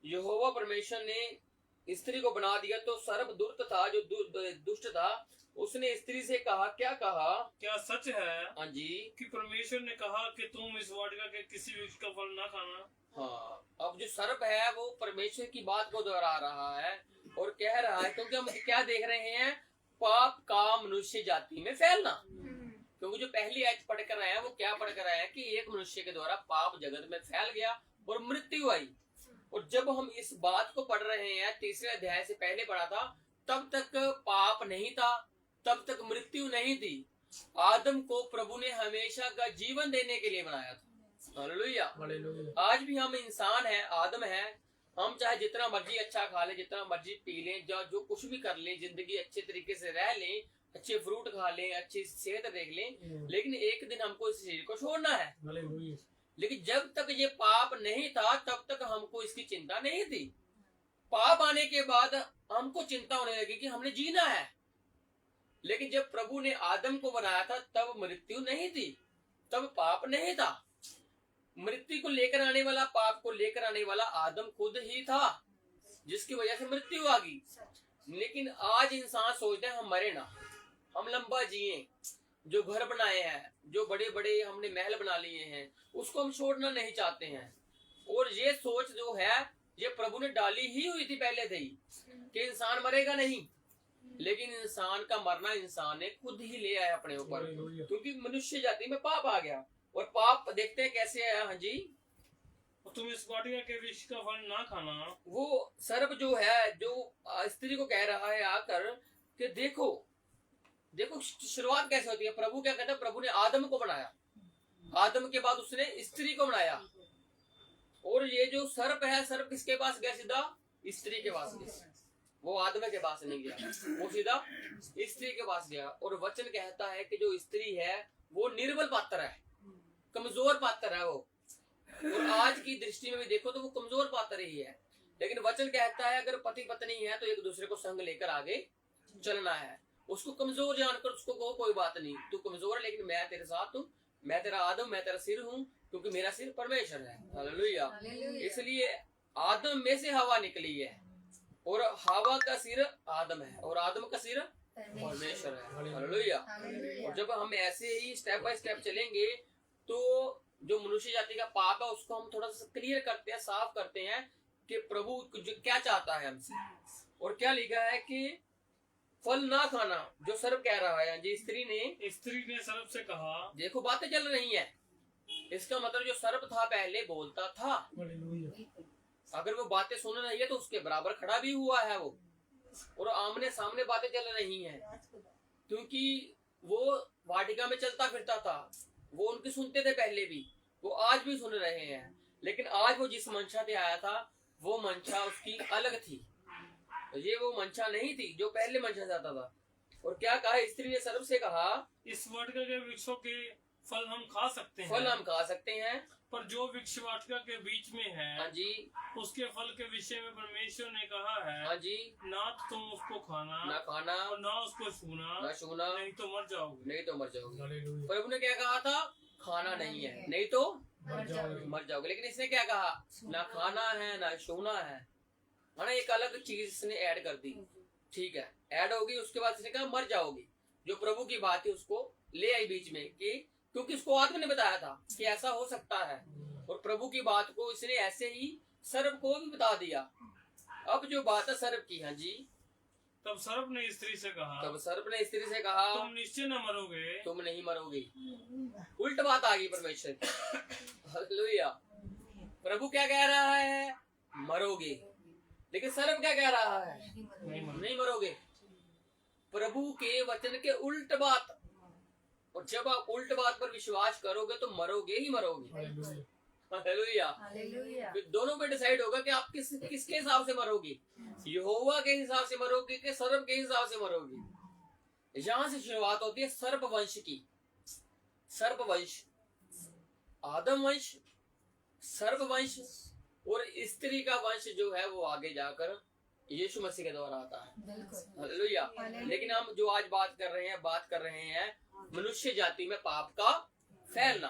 यहोवा परमेश्वर ने स्त्री को बना दिया तो सर्प दुष्ट था, जो दुष्ट था, उसने स्त्री से कहा, क्या कहा, क्या सच है, हाँ जी, कि परमेश्वर ने कहा कि तुम इस वाटिका के किसी वृक्ष का फल ना खाना। हाँ, अब जो सर्प है वो परमेश्वर की बात को दोहरा रहा है और कह रहा है, क्योंकि हम क्या देख रहे हैं, पाप का मनुष्य जाति में फैलना। क्योंकि जो पहली आयत पढ़ कर आए हैं वो क्या पढ़ कर आए हैं कि एक मनुष्य के द्वारा पाप जगत में फैल गया और मृत्यु आई। और जब हम इस बात को पढ़ रहे हैं, तीसरे अध्याय से पहले पढ़ा था, तब तक पाप नहीं था, तब तक मृत्यु नहीं थी। आदम को प्रभु ने हमेशा का जीवन देने के लिए बनाया था। हालेलुया। आज भी हम इंसान हैं, आदम हैं। हम चाहे जितना मर्जी अच्छा खा लें, जितना मर्जी पी लें, जो कुछ भी कर लें, जिंदगी अच्छे तरीके से रह लें, अच्छे फ्रूट खा लें, अच्छी सेहत देख लें, लेकिन एक दिन हमको इस शरीर को छोड़ना है। लेकिन जब तक ये पाप नहीं था तब तक हमको इसकी चिंता नहीं थी। पाप आने के बाद हमको चिंता होने लगी कि हमने जीना है। लेकिन जब प्रभु ने आदम को बनाया था तब मृत्यु नहीं थी, तब पाप नहीं था। मृत्यु को लेकर आने वाला, पाप को लेकर आने वाला आदम खुद ही था, जिसकी वजह से मृत्यु आ गई। लेकिन आज इंसान सोचते हैं हम मरे ना, हम लंबा जिए। जो घर बनाए हैं, जो बड़े बड़े हमने महल बना लिए हैं, उसको हम छोड़ना नहीं चाहते हैं। और ये सोच जो है ये प्रभु ने डाली ही हुई थी पहले से ही कि इंसान मरेगा नहीं। लेकिन इंसान का मरना इंसान ने खुद ही ले आया अपने ऊपर, क्योंकि मनुष्य जाति में पाप आ गया। और पाप देखते हैं कैसे आया। हाँ जी, तुम इस वाटिका के वृक्ष का फल ना खाना। वो सर्प जो है, जो स्त्री को कह रहा है आकर कि देखो देखो शुरुआत कैसे होती है। प्रभु क्या कहता है, प्रभु ने आदम को बनाया, आदम के बाद उसने स्त्री को बनाया। और ये जो सर्प है, सर्प किसके पास गया? सीधा स्त्री के पास गया। वो आदम के पास नहीं गया, वो सीधा स्त्री के पास गया। और वचन कहता है कि जो स्त्री है वो निर्बल पात्र है, कमजोर पात्र है वो। और आज की दृष्टि में भी देखो तो वो कमजोर पात्र ही है। लेकिन वचन कहता है अगर पति पत्नी है तो एक दूसरे को संग लेकर आगे चलना है। उसको कमजोर जानकर उसको कहो कोई बात नहीं, तू कमजोर है लेकिन मैं तेरे साथ हूँ, मैं तेरा आदम, मैं तेरा सिर हूँ, क्योंकि मेरा सिर परमेश्वर है। हालेलुया। इसलिए आदम में से हवा निकली है और हवा का सिर आदम है और आदम का सिर परमेश्वर है। हालेलुया। और जब हम ऐसे ही स्टेप बाय स्टेप चलेंगे तो जो मनुष्य जाति का पाप है उसको हम थोड़ा सा क्लियर करते हैं, साफ करते हैं कि प्रभु क्या चाहता है हमसे। और क्या लिखा है कि फल ना खाना, जो सर्प कह रहा है जी। स्त्री ने सर्प से कहा, देखो बातें चल रही हैं। इसका मतलब जो सर्प था पहले बोलता था, अगर वो बातें सुन रही है तो उसके बराबर खड़ा भी हुआ है वो। और आमने सामने बातें चल रही हैं, क्योंकि वो वाटिका में चलता फिरता था, वो उनकी सुनते थे पहले भी, वो आज भी सुन रहे हैं। लेकिन आज वो जिस मंशा से आया था वो मंशा उसकी अलग थी, ये वो मंशा नहीं थी जो पहले मंशा जाता था। और क्या कहा स्त्री ने सर्प से कहा, इस वाटिका के वृक्षों के फल हम खा सकते हैं, फल हम खा सकते हैं, पर जो वृक्ष वाटिका के बीच में है, हाँ जी, उसके फल के विषय में परमेश्वर ने कहा है, हाँ जी, ना तुम उसको खाना, ना खाना और ना उसको छूना, ना छूना, नहीं तो मर जाओगे, नहीं तो मर जाओगे। प्रभु ने क्या कहा था? खाना नहीं है, नहीं तो मर जाओगे। लेकिन इसने क्या कहा? ना खाना है ना छूना है ना, एक अलग चीज इसने ऐड कर दी। ठीक है, ऐड होगी। उसके बाद इसने कहा मर जाओगी। जो प्रभु की बात है उसको ले आई बीच में, कि क्योंकि उसको आदमी ने बताया था कि ऐसा हो सकता है। और प्रभु की बात को इसने ऐसे ही सर्प को भी बता दिया। अब जो बात है सर्प की, हाँ जी, तब सर्प ने स्त्री से कहा, तुम निश्चय न मरोगे, तुम नहीं मरोगे। उल्ट बात आ गई परमेश्वर की। हालेलुया। प्रभु क्या कह रहा है? मरोगे। लेकिन सर्प क्या कह रहा है? नहीं मरोगे। प्रभु के वचन के उल्ट बात। और जब आप उल्ट बात पर विश्वास करोगे तो मरोगे ही मरोगे। हालेलुया। फिर दोनों पे डिसाइड होगा कि आप किसके हिसाब से मरोगे, यहोवा के हिसाब से मरोगे कि सर्प के हिसाब से मरोगे। यहां से शुरुआत होती है सर्प वंश की। सर्प वंश, आदम वंश, सर्प वंश और स्त्री का वंश जो है वो आगे जाकर यीशु मसीह के द्वारा आता है। हालेलुया। लेकिन हम जो आज बात कर रहे हैं मनुष्य जाति में पाप का फैलना।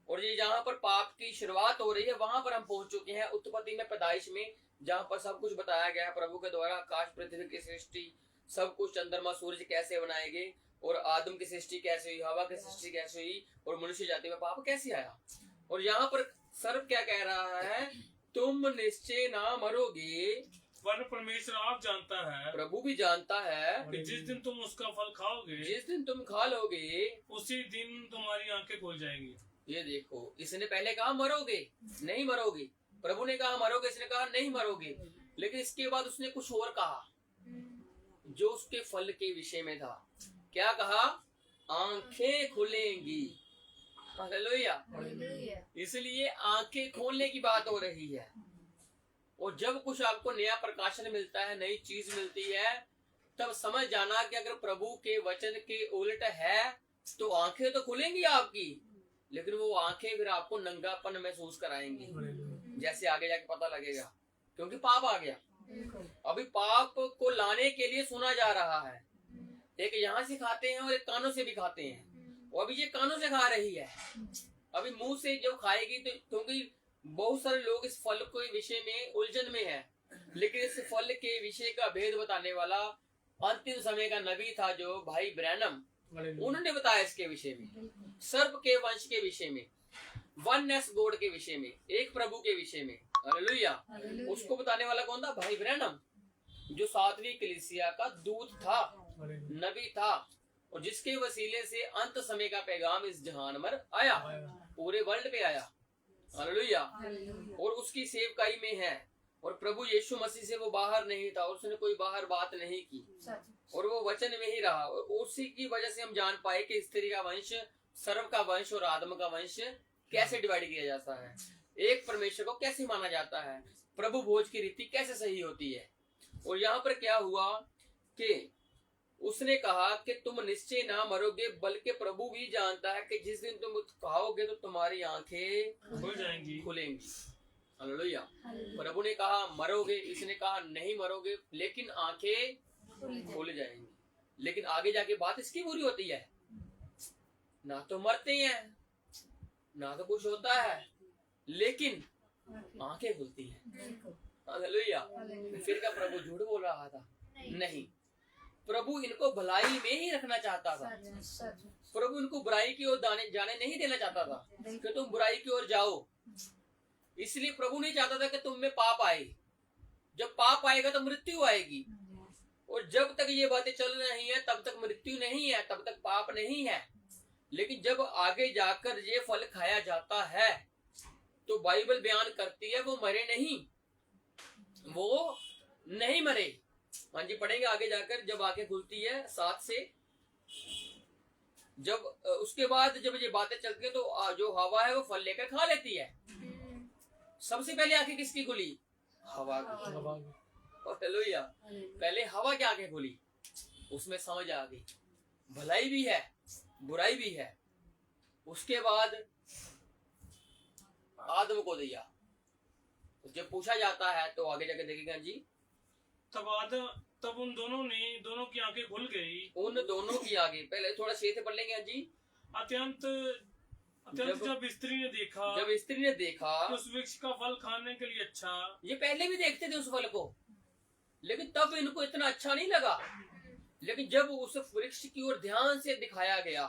और ये जहाँ पर पाप की शुरुआत हो रही है वहां पर हम पहुंच चुके हैं उत्पत्ति में, पैदाइश में, जहाँ पर सब कुछ बताया गया है प्रभु के द्वारा। आकाश पृथ्वी की सृष्टि, सब कुछ, चंद्रमा सूरज कैसे बनाए गए, और आदम की सृष्टि कैसे हुई, हवा की सृष्टि कैसे हुई, और मनुष्य जाति में पाप कैसे आया। और यहाँ पर सर्प क्या कह रहा है? तुम निश्चय ना मरोगे, पर परमेश्वर आप जानता है, प्रभु भी जानता है कि जिस दिन तुम उसका फल खाओगे, जिस दिन तुम खा लोगे उसी दिन तुम्हारी आंखें खुल जाएंगी। ये देखो, इसने पहले कहा मरोगे, नहीं मरोगे। प्रभु ने कहा मरोगे, इसने कहा नहीं मरोगे। लेकिन इसके बाद उसने कुछ और कहा। जो उसके फल के विषय में था। क्या कहा? आंखें खुलेंगी। हालेलुया। इसलिए आंखें खोलने की बात हो रही है। और जब कुछ आपको नया प्रकाशन मिलता है, नई चीज मिलती है, तब समझ जाना कि अगर प्रभु के वचन के उल्ट है तो आंखें तो खुलेंगी आपकी, लेकिन वो आंखें फिर आपको नंगापन महसूस कराएंगी, जैसे आगे जाके पता लगेगा, क्योंकि पाप आ गया। अभी पाप को लाने के लिए सुना जा रहा है। एक यहाँ से खाते हैं और एक कानों से भी खाते हैं, और अभी ये कानों से खा रही है। अभी मुंह से जब खाएगी तो, क्योंकि बहुत सारे लोग इस फल के विषय में उलझन में है, लेकिन इस फल के विषय का भेद बताने वाला अंतिम समय का नबी था जो भाई ब्रैनम, उन्होंने बताया इसके विषय में, सर्प के वंश के विषय में, वननेस गॉड के विषय में, एक प्रभु के विषय में। हालेलुया। उसको बताने वाला कौन था? भाई ब्रैनम, जो 7वीं कलीसिया का दूत था, नबी था, और जिसके वसीले से अंत समय का पैगाम इस जहान पर आया, पूरे वर्ल्ड पे आया। हालेलुया। और उसकी सेवकाई में है, और प्रभु यीशु मसीह से वो बाहर नहीं था, और उसने कोई बाहर बात नहीं की, और वो वचन में ही रहा। और उसी की वजह से हम जान पाए कि स्त्री का वंश, सर्व का वंश और आदम का वंश कैसे डिवाइड किया जाता है, एक परमेश्वर को कैसे माना जाता है, प्रभु भोज की रीति कैसे सही होती है। और यहाँ पर क्या हुआ कि उसने कहा कि तुम निश्चय ना मरोगे, बल्कि प्रभु भी जानता है कि जिस दिन तुम खाओगे तो तुम्हारी आंखें खुलेंगी। हालेलुया। प्रभु ने कहा मरोगे, इसने कहा नहीं मरोगे, लेकिन आंखें खुल जाएंगी। लेकिन आगे जाके बात इसकी बुरी होती है, ना तो मरते हैं, ना तो कुछ होता है, लेकिन आंखें खुलती हैं। हालेलुया। फिर क्या प्रभु झूठ बोल रहा था? नहीं, प्रभु इनको भलाई में ही रखना चाहता था। प्रभु इनको बुराई की ओर जाने नहीं देना चाहता था कि तुम बुराई की ओर जाओ। इसलिए प्रभु नहीं चाहता था कि तुम में पाप आए। जब पाप आएगा तो मृत्यु आएगी, और जब तक ये बातें चल रही हैं तब तक मृत्यु नहीं है, तब तक पाप नहीं है। लेकिन जब आगे जाकर ये फल खाया जाता है तो बाइबल बयान करती है वो मरे नहीं, वो नहीं मरे। हाँ जी, पढ़ेंगे आगे जाकर, जब आंखें खुलती है 7 से, जब उसके बाद जब ये बातें चलती है तो जो हवा है वो फल लेकर खा लेती है। सबसे पहले आंखें किसकी खुली? हवा की। हालेलुया। पहले हवा की आंखें खुली, उसमें समझ आ गई भलाई भी है बुराई भी है। उसके बाद आदम को दिया। जब पूछा जाता है तो आगे जाके देखिएगा जी, तब उन दोनों की आंखें खुल गई। उन दोनों की आगे, पहले थोड़ा शेर से पढ़ लेंगे जी। अत्यंत जब स्त्री ने देखा उस वृक्ष का फल खाने के लिए अच्छा। ये पहले भी देखते थे उस फल को, लेकिन तब इनको इतना अच्छा नहीं लगा। लेकिन जब उस वृक्ष की ओर ध्यान से दिखाया गया,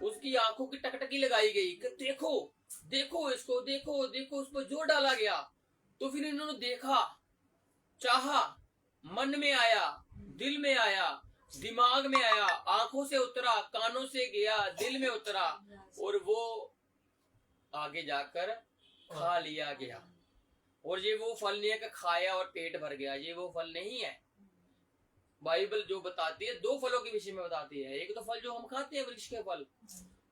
उसकी आंखों की टकटकी लगाई गई कि देखो देखो इसको, देखो देखो, उस पर जोर डाला गया, तो फिर इन्होंने देखा, चाहा, मन में आया, दिल में आया, दिमाग में आया, आंखों से उतरा, कानों से गया, दिल में उतरा, और वो आगे जाकर खा लिया गया। और ये वो फल नहीं है कि खाया और पेट भर गया, ये वो फल नहीं है। बाइबल जो बताती है 2 फलों के विषय में बताती है। एक तो फल जो हम खाते हैं वृक्ष के फल,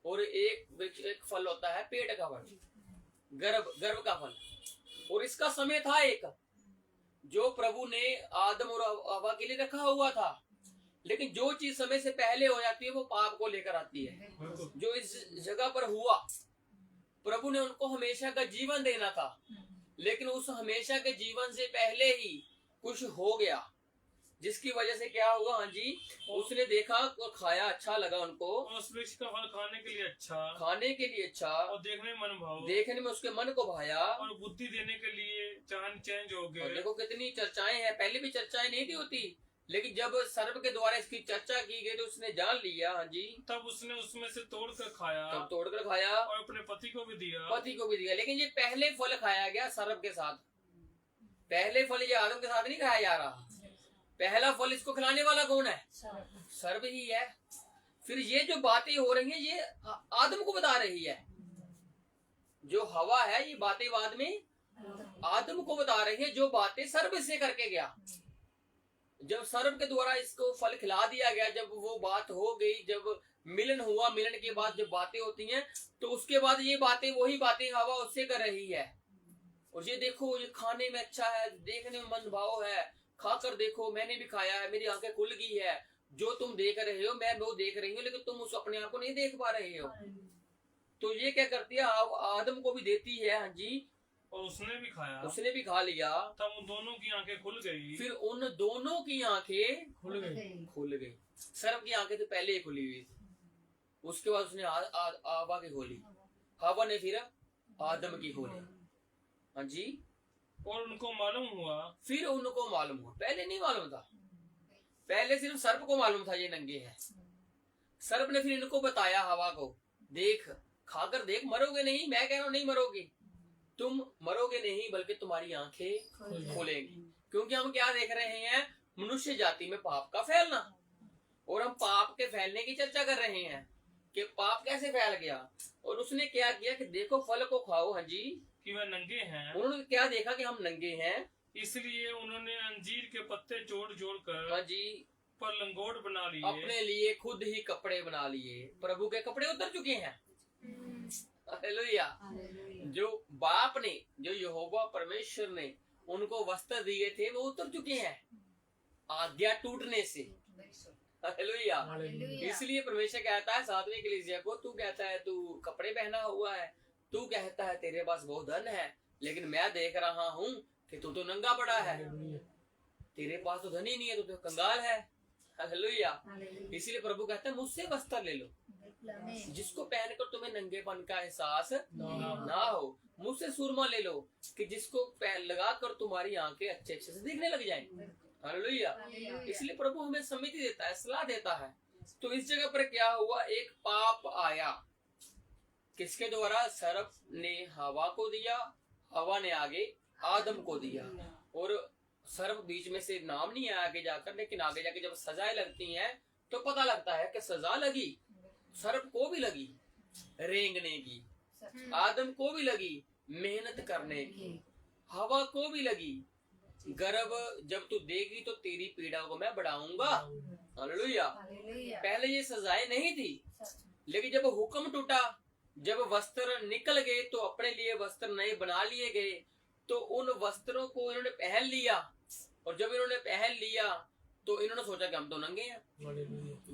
और एक फल होता है पेट का फल, गर्भ का फल। और इसका समय था एक जो प्रभु ने आदम और हवा के लिए रखा हुआ था। लेकिन जो चीज समय से पहले हो जाती है वो पाप को लेकर आती है। जो इस जगह पर हुआ, प्रभु ने उनको हमेशा का जीवन देना था, लेकिन उस हमेशा के जीवन से पहले ही कुछ हो गया, जिसकी वजह से क्या हुआ? हाँ जी, उसने देखा और खाया, अच्छा लगा उनको, उस वृक्ष का फल खाने के लिए अच्छा, और देखने में उसके मन को भाया, और बुद्धि देने के लिए चेंज हो गए। देखो कितनी चर्चाएं हैं, पहले भी चर्चाएं नहीं थी होती, लेकिन जब सर्प के द्वारा इसकी चर्चा की गई तो उसने जान लिया। हाँ जी, तब उसने उसमें से तोड़कर खाया, और अपने पति को भी दिया। लेकिन ये पहले फल खाया गया सर्प के साथ, पहले फल ये आदम के साथ नहीं खाया जा रहा। पहला फल इसको खिलाने वाला कौन है? सर्प ही है। फिर ये जो बातें हो रही हैं ये आदम को बता रही है। जो हवा है ये बातें बाद में आदम को बता रही है, जो बातें सर्प से करके गया। जब सर्प के द्वारा इसको फल खिला दिया गया, जब वो बात हो गई, जब मिलन हुआ, मिलन के बाद जब बातें होती हैं, तो उसके बाद ये बातें, वही बातें हवा उससे कर रही है। और ये देखो, ये खाने में अच्छा है, देखने में मन भाव है, खाकर देखो, मैंने भी खाया है, मेरी आंखें खुल गई है, जो तुम देख रहे हो मैं वो देख रही हूँ, लेकिन तुम उस अपने आप को नहीं देख पा रहे हो। तो ये क्या करती है, आदम को भी देती है, हाँ जी, और उसने भी खाया, उसने भी खा लिया, तब उन दोनों की आंखें खुल गई। फिर उन दोनों की आंखें खुल गई। सर्प की आंखें तो पहले ही खुली हुई थी, उसके बाद उसने हवा की खोली, हवा ने फिर आदम की खोली, हाँ जी। और उनको मालूम हुआ, फिर उनको मालूम हुआ, पहले नहीं मालूम था, पहले सिर्फ सर्प को मालूम था ये नंगे हैं। सर्प ने फिर इनको बताया हवा को, देख, खाकर देख, मरोगे नहीं, मैं कह रहा हूं नहीं मरोगे, तुम मरोगे नहीं, बल्कि तुम्हारी आंखें खोलेंगी। क्योंकि हम क्या देख रहे हैं, मनुष्य जाति में पाप का फैलना, और हम पाप के फैलने की चर्चा कर रहे हैं कि पाप कैसे फैल गया। और उसने क्या किया कि देखो फल को खाओ, हाँ जी, कि वह नंगे हैं। उन्होंने क्या देखा कि हम नंगे हैं, इसलिए उन्होंने अंजीर के पत्ते जोड़ जोड़ कर, हाँ जी, पर लंगोट बना लिए, अपने लिए खुद ही कपड़े बना लिए। प्रभु के कपड़े उतर चुके हैं, हालेलुया। जो बाप ने, जो यहोवा परमेश्वर ने उनको वस्त्र दिए थे, वो उतर चुके हैं आज्ञा टूटने से, हालेलुया। इसलिए परमेश्वर कहता है 7वीं कलीसिया को, तू कहता है तू कपड़े पहना हुआ है, तू कहता है तेरे पास बहुत धन है, लेकिन मैं देख रहा हूँ कि तू तो नंगा पड़ा है, तेरे पास तो धन ही नहीं है, तू तो कंगाल है, हालेलुया। इसलिए प्रभु कहता है मुझसे वस्त्र ले लो, जिसको पहनकर तुम्हें नंगेपन का एहसास ना हो। मुझसे सुरमा ले लो कि जिसको लगाकर तुम्हारी आंखें अच्छे अच्छे से दिखने लग जाएं, हालेलुया। इसलिए प्रभु हमें सम्मति देता है, सलाह देता है। तो इस जगह पर क्या हुआ, एक पाप आया, किसके द्वारा, सर्प ने हवा को दिया, हवा ने आगे आदम को दिया, और सर्प बीच में से नाम नहीं आया आगे जाकर, लेकिन आगे जाके जब सजाएं लगती हैं तो पता लगता है कि सजा लगी, सर्प को भी लगी रेंगने की, आदम को भी लगी मेहनत करने की, हवा को भी लगी गर्भ जब तू देगी तो तेरी पीड़ा को मैं बढ़ाऊंगा, हालेलुया। पहले ये सजाएं नहीं थी, लेकिन जब हुक्म टूटा, जब वस्त्र निकल गए, तो अपने लिए वस्त्र नए बना लिए गए, तो उन वस्त्रों को इन्होंने पहन लिया, और जब इन्होंने पहन लिया तो इन्होंने सोचा कि हम तो नंगे हैं,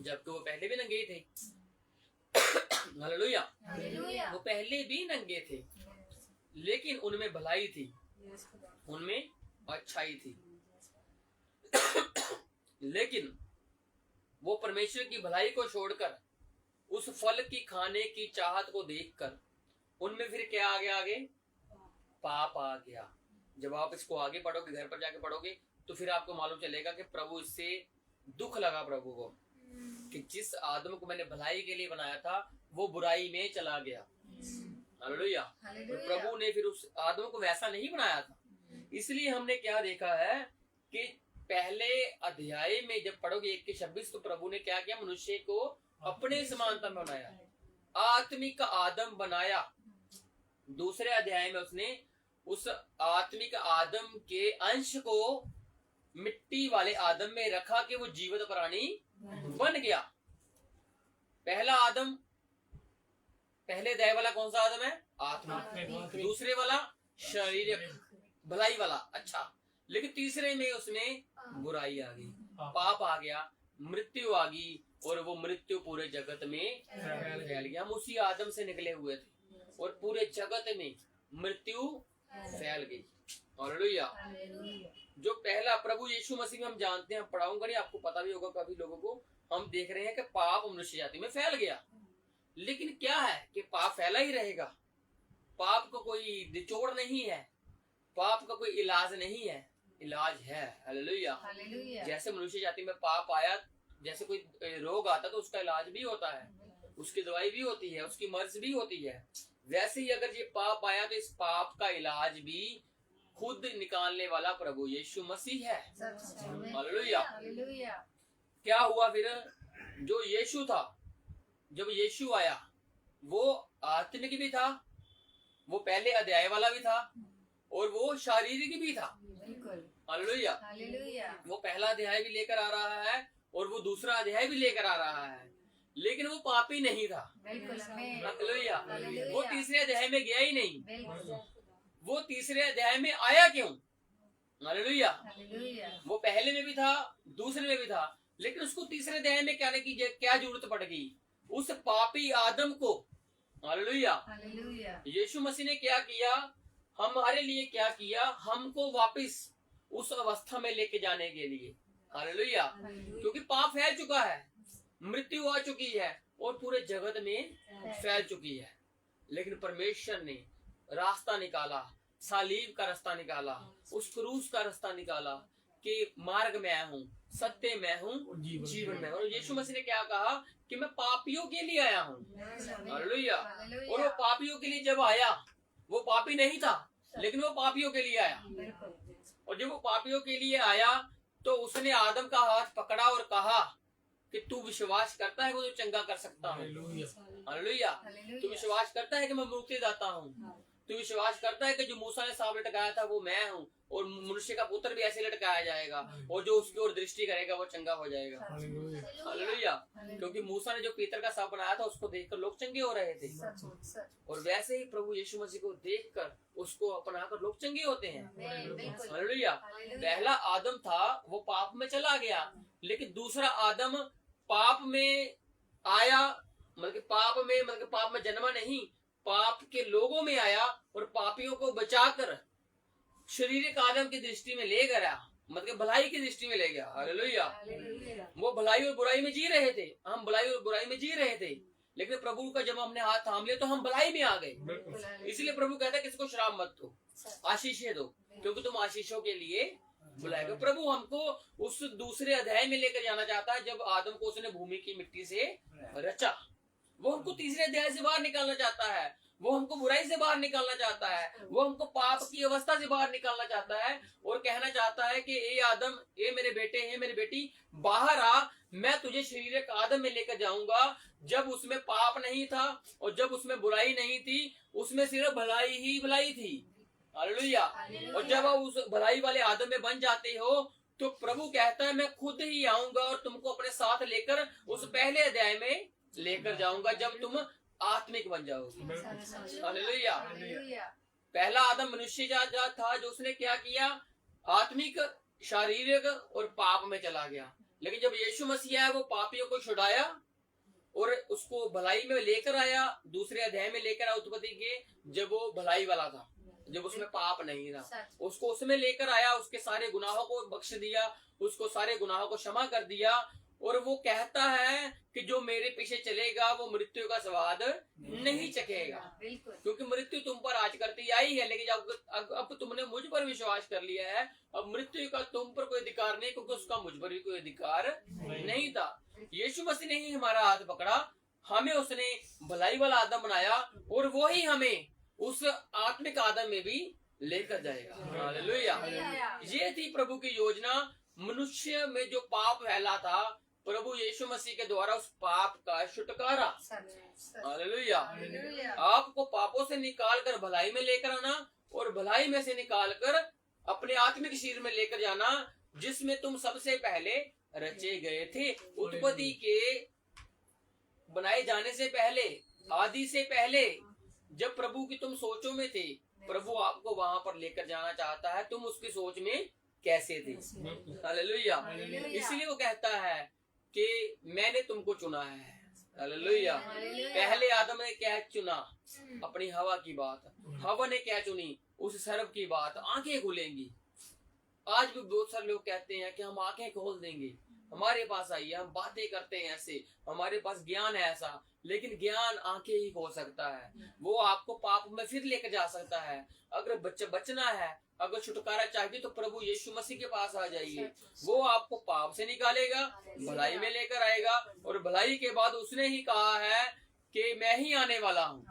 जबकि वो पहले भी नंगे ही थे, हालेलुया। वो पहले भी नंगे थे, लेकिन उनमें भलाई थी, उनमें अच्छाई थी, लेकिन वो परमेश्वर की भलाई को छोड़कर उस फल की खाने की चाहत को देखकर उनमें फिर क्या आ गया, आगे पाप आ गया। जब आप इसको आगे पढ़ोगे, घर पर जाके पढ़ोगे, तो फिर आपको मालूम चलेगा कि प्रभु इससे दुख लगा प्रभु को, कि जिस आदम को मैंने भलाई के लिए बनाया था वो बुराई में चला गया, हालेलुया। प्रभु ने फिर उस आदम को वैसा नहीं बनाया था। इसलिए हमने क्या देखा है कि पहले अध्याय में जब पढ़ोगे 1:26, तो प्रभु ने क्या किया, मनुष्य को अपने समानता में बनाया, आत्मिक आदम बनाया। दूसरे अध्याय में उसने उस आत्मिक आदम के अंश को मिट्टी वाले आदम में रखा कि वो जीवित प्राणी बन गया। पहला आदम, पहले दया वाला कौन सा आदम है, आत्मिक, दूसरे वाला शारीरिक भलाई वाला, अच्छा, लेकिन तीसरे में उसमें बुराई आ गई, पाप आ गया, मृत्यु आ गई, और वो मृत्यु पूरे जगत में फैल गया। हम उसी आदम से निकले हुए थे और पूरे जगत में मृत्यु फैल गई, हालेलुया। जो पहला प्रभु यीशु मसीह में हम जानते हैं, पढ़ाऊंगा नहीं, आपको पता भी होगा, काफी लोगों को हम देख रहे हैं कि पाप मनुष्य जाति में फैल गया, लेकिन क्या है कि पाप फैला ही रहेगा, पाप को कोई निचोड़ नहीं है, पाप का कोई इलाज नहीं है, इलाज है, हालेलुया। जैसे मनुष्य जाति में पाप आया, जैसे कोई रोग आता तो उसका इलाज भी होता है, उसकी दवाई भी होती है, उसकी मर्ज भी होती है, वैसे ही अगर ये पाप आया तो इस पाप का इलाज भी खुद निकालने वाला प्रभु यीशु मसीह है, हालेलुया। क्या हुआ फिर, जो यीशु था, जब यीशु आया वो आत्मिक भी था, वो पहले अध्याय वाला भी था, और वो शारीरिक भी था, हालेलुया। वो पहला अध्याय भी लेकर आ रहा है और वो दूसरा अध्याय भी लेकर आ रहा है, लेकिन वो पापी नहीं था। हालेलुया। वो तीसरे अध्याय में गया ही नहीं। वो तीसरे अध्याय में आया क्यों? हालेलुया। वो पहले में भी था, दूसरे में भी था, लेकिन उसको तीसरे अध्याय में क्या की क्या जरूरत पड़ गई? उस पापी आदम को, हालेलुया, यीशु मसीह ने क्या किया? हमारे लिए क्या किया? हमको वापस उस अवस्था में लेके जाने के लिए। हालेलुया। क्योंकि पाप फैल चुका है, मृत्यु आ चुकी है और पूरे जगत में फैल चुकी है, लेकिन परमेश्वर ने रास्ता निकाला, सालीब का रास्ता निकाला, उस क्रूस का रास्ता निकाला कि मार्ग मैं हूँ, सत्य मैं हूँ, जीवन में। और यीशु मसीह ने क्या कहा कि मैं पापियों के लिए आया हूँ। हालेलुया। और वो पापियों के लिए जब आया, वो पापी नहीं था, लेकिन वो पापियों के लिए आया। और जब वो पापियों के लिए आया तो उसने आदम का हाथ पकड़ा और कहा कि तू विश्वास करता है कि मैं चंगा कर सकता हूँ? हालेलुया। तू विश्वास करता है कि मैं मुक्ति दाता हूँ? तू विश्वास करता है कि जो मूसा ने सांप लटकाया था वो मैं हूँ, और मनुष्य का पुत्र भी ऐसे लटकाया जाएगा, और जो उसकी ओर दृष्टि करेगा वो चंगा हो जाएगा? हालेलुया। क्योंकि मूसा ने जो पीतल का सांप बनाया था उसको देखकर लोग चंगे हो रहे थे, और वैसे ही प्रभु यीशु मसीह को देखकर उसको अपनाकर लोग चंगे होते हैं। हालेलुया। पहला आदम था वो पाप में चला गया, लेकिन दूसरा आदम पाप में आया, मतलब पाप में जन्मा नहीं, पाप के लोगों में आया और पापियों को बचाकर शारीरिक आदम की दृष्टि में ले गया, मतलब भलाई की दृष्टि में ले गया। हालेलुया। वो भलाई और बुराई में जी रहे थे, हम भलाई और बुराई में जी रहे थे, लेकिन प्रभु का जब हमने हाथ थाम लिया तो हम भलाई में आ गए। इसलिए प्रभु कहता है किसी को श्राप मत दो, आशीषें दो, क्योंकि तुम आशीषों के लिए बुलाए गए। प्रभु हमको उस दूसरे अध्याय में लेकर जाना चाहता है, जब आदम को उसने भूमि की मिट्टी से रचा। वो हमको तीसरे अध्याय से बाहर निकालना चाहता है, वो हमको बुराई से बाहर निकालना चाहता है, वो हमको पाप की अवस्था से बाहर निकालना चाहता है, और कहना चाहता है कि ए आदम, ए मेरे बेटे, ए मेरी बेटी, बाहर आ, मैं तुझे शारीरिक आदम में लेकर जाऊंगा, जब उसमें पाप नहीं था और जब उसमें बुराई नहीं थी, उसमें सिर्फ भलाई ही भलाई थी। हालेलुया। और जब आप उस भलाई वाले आदम में बन जाते हो तो प्रभु कहता है मैं खुद ही आऊंगा और तुमको अपने साथ लेकर उस पहले अध्याय में लेकर जाऊंगा, जब तुम आत्मिक बन जाओगे। हालेलुया। पहला आदम मनुष्य जात था जो उसने क्या किया? आत्मिक, शारीरिक और पाप में चला गया, लेकिन जब यीशु मसीह आया वो पापियों को छुड़ाया और उसको भलाई में लेकर आया। दूसरे अध्याय में लेकर आया उत्पत्ति के, जब वो भलाई वाला था, जब उसमें पाप नहीं था, उसको उसमें लेकर आया, उसके सारे गुनाहों को बख्श दिया, उसको सारे गुनाहों को क्षमा कर दिया, और वो कहता है कि जो मेरे पीछे चलेगा वो मृत्यु का स्वाद नहीं चखेगा, क्योंकि मृत्यु तुम पर आज करती आई है, लेकिन अब तुमने मुझ पर विश्वास कर लिया है, अब मृत्यु का तुम पर कोई अधिकार नहीं, क्योंकि उसका मुझ पर भी कोई अधिकार नहीं था। यीशु मसीह ने ही हमारा हाथ पकड़ा, हमें उसने भलाई वाला आदम बनाया, और वो ही हमें उस आत्मिक आदम में भी लेकर जाएगा। हालेलुया। ये थी प्रभु की योजना। मनुष्य में जो पाप फैला था, प्रभु यीशु मसीह के द्वारा उस पाप का छुटकारा। हालेलुया। आपको पापों से निकाल कर भलाई में लेकर आना, और भलाई में से निकाल कर अपने आत्मिक शरीर में लेकर जाना, जिसमें तुम सबसे पहले रचे गए थे। उत्पत्ति के बनाए जाने से पहले, आदि से पहले, जब प्रभु की तुम सोचों में थे, प्रभु आपको वहां पर लेकर जाना चाहता है। तुम उसकी सोच में कैसे थे? हालेलुया। इसलिए वो कहता है कि मैंने तुमको चुना है। हालेलुया। पहले आदम ने क्या चुना? अपनी हवा की बात। हवा ने क्या चुनी? उस सर्प की बात। आंखें खुलेंगी। आज भी बहुत सारे लोग कहते हैं कि हम आंखें खोल देंगे, हमारे पास आइए, हम बातें करते हैं ऐसे, हमारे पास ज्ञान है ऐसा, लेकिन ज्ञान आंखें ही खोल सकता है। वो आपको पाप में फिर लेकर जा सकता है। अगर बचना है, अगर छुटकारा चाहिए तो प्रभु यीशु मसीह के पास आ जाइए। वो आपको पाप से निकालेगा, भलाई में लेकर आएगा, और भलाई के बाद उसने ही कहा है कि मैं ही आने वाला हूँ।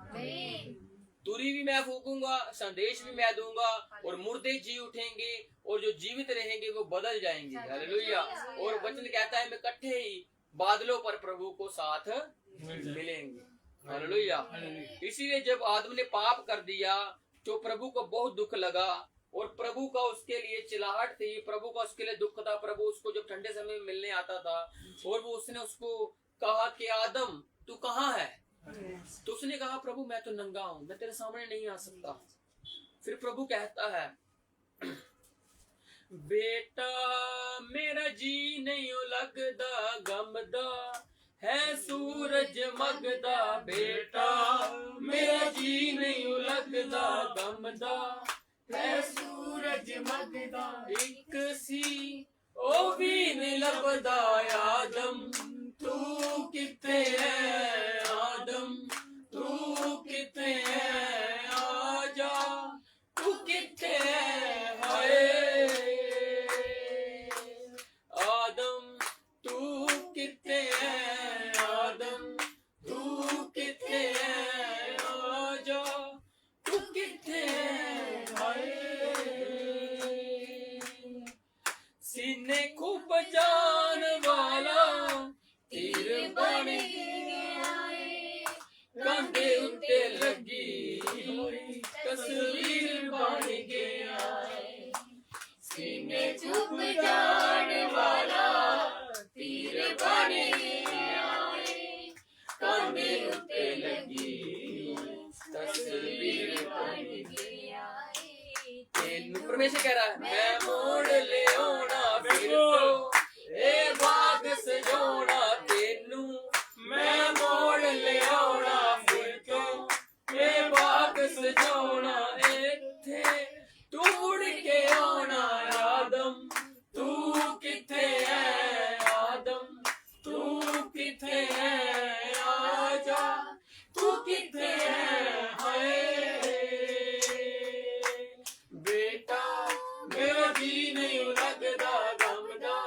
तुरी भी मैं फूकूंगा, संदेश भी मैं दूंगा, और मुर्दे जी उठेंगे, और जो जीवित रहेंगे वो बदल जाएंगे। हालेलुया। और वचन कहता है मैं इकट्ठे ही बादलों पर प्रभु को साथ मिलेंगे। हालेलुया। इसीलिए जब आदम ने पाप कर दिया तो प्रभु को बहुत दुख लगा, और प्रभु का उसके लिए चिल्लाहट थी, प्रभु का उसके लिए दुख था। प्रभु उसको जब ठंडे समय में मिलने आता था और वो उसने उसको कहा कि आदम तू कहाँ है, तो उसने कहा प्रभु मैं तो नंगा हूं, मैं तेरे सामने नहीं आ सकता। फिर प्रभु कहता है बेटा मेरा जी नहीं लगदा गमदा है सूरज मगदा, बेटा मेरा जी नहीं लगदा गमदा है सूरज मगदा, एक सी ओ भी नहीं लभदा आदम तू किथे है, आदम तू किथे है, आजा तू किथे है, हाय आदम तू किथे है, आदम तू किथे है, आजा तू किथे है, हाय सीने खूब जान वाला तीर बन गया है, कंधे उत्ते लगी हुई तस्वीर बन गया है, सीने खूब जान वाला तीर बन गया है, कंधे उत्ते लगी तस्वीर बन गया है। परमेश्वर कह रहा है मैं मोड़ ले आना फिर तो ए बाग सजोना तेनू, मैं मोड़ ले आना फिर तो ए बाग सजोना, इत्थे तू मुड़ के आना आदम तू किथे है, आदम तू किथे है, आजा तू किथे है, हाय बेटा मेरा जी नहीं लगदा गमदा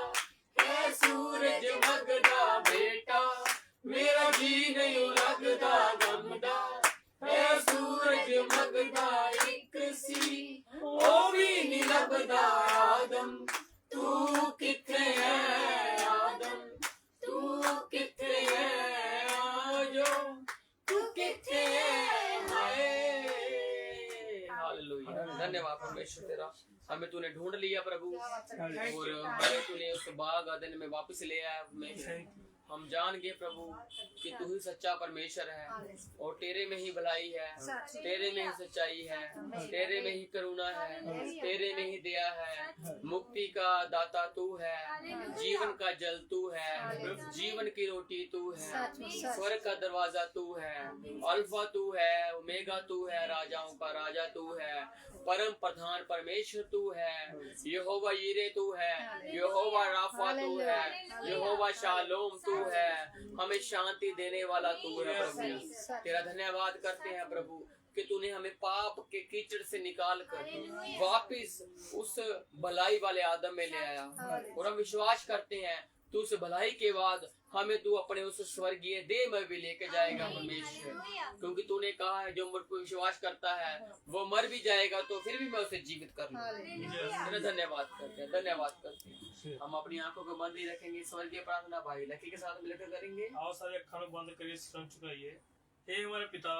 है सूरज मगदा, बेटा मेरा जी नहीं लगदा गमदा है सूरज मगदा, एक सी ओ भी नहीं लभदा आदम तू किथे है, आदम तू किथे है, आजो तू किथे है, हाय हालेलुया। धन्यवाद परमेश्वर तेरा, हमें तूने ढूंढ लिया प्रभु और हमें तूने उस बाग अदन में वापस ले आया। हम जान गए प्रभु कि तू ही सच्चा परमेश्वर है और तेरे में ही भलाई है, तेरे में ही सच्चाई है, तेरे में ही करुणा है, तेरे में ही दया है। मुक्ति का दाता तू है, जीवन का जल तू है, जीवन की रोटी तू है, स्वर्ग का दरवाजा तू है, अल्फा तू है, ओमेगा तू है, राजाओं का राजा तू है, परम प्रधान परमेश्वर तू है, यहोवा यीरे तू है, यहोवा राफा तू है, यहोवा शालोम तू है, हमें शांति देने वाला तू है प्रभु। तेरा धन्यवाद करते हैं प्रभु कि तूने हमें पाप के कीचड़ से निकाल कर वापिस उस भलाई वाले आदम में ले आया और हम विश्वास करते हैं तू उस भलाई के बाद हमें तू अपने उस स्वर्गीय देह में भी लेके जाएगा परमेश्वर, क्योंकि तूने कहा है जो मुझ पर विश्वास करता है वो मर भी जाएगा तो फिर भी मैं उसे जीवित कर लूंगा। धन्यवाद करते हैं, धन्यवाद करते हैं। हम अपनी आंखों को बंद ही रखेंगे, स्वर्गीय प्रार्थना भाई लकी के साथ मिलकर करेंगे। आओ सारे अखाड़े बंद करिए, शरण चुकाइए। हे हमारे पिता,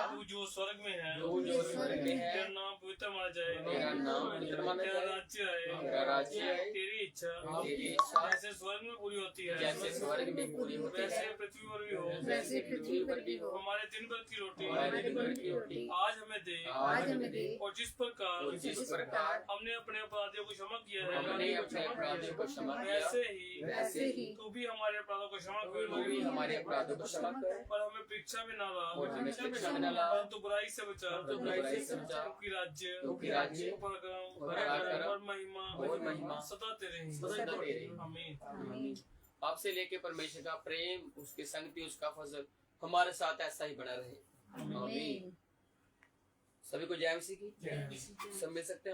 तू जो स्वर्ग में है, तेरा नाम पवित्र माना जाए, तेरा नाम पवित्र माना तेरा जाए, राज्य आए, तेरा राज्य आए, तेरी इच्छा जैसे स्वर्ग में पूरी होती है, जैसे स्वर्ग में पूरी होती है, वैसे पृथ्वी पर भी हो, वैसे पृथ्वी पर भी हो। हमारे दिन भर की रोटी हमारे दिन भर की रोटी आज हमें दे, आज हमें दे, और जिस प्रकार हमने अपने अपराधियों को क्षमा किया है, हमने अपने अपराधियों को क्षमा किया, वैसे ही तू भी हमारे अपराधों को क्षमा कर, तू भी हमारे अपराधों को क्षमा कर, और हमें परीक्षा में ना ला, और हमें परीक्षा में न ला, परंतु बुराई से बचा, बुराई से बचा, क्योंकि राज्य पराक्रम और महिमा सदा तेरे ही, सदा तेरे ही। आमीन। आपसे लेके परमेश्वर का प्रेम, उसकी संगति, उसका फजल हमारे साथ ऐसा ही बना रहे। आमीन। सभी को जय मसीह की। सब मिल सकते हैं।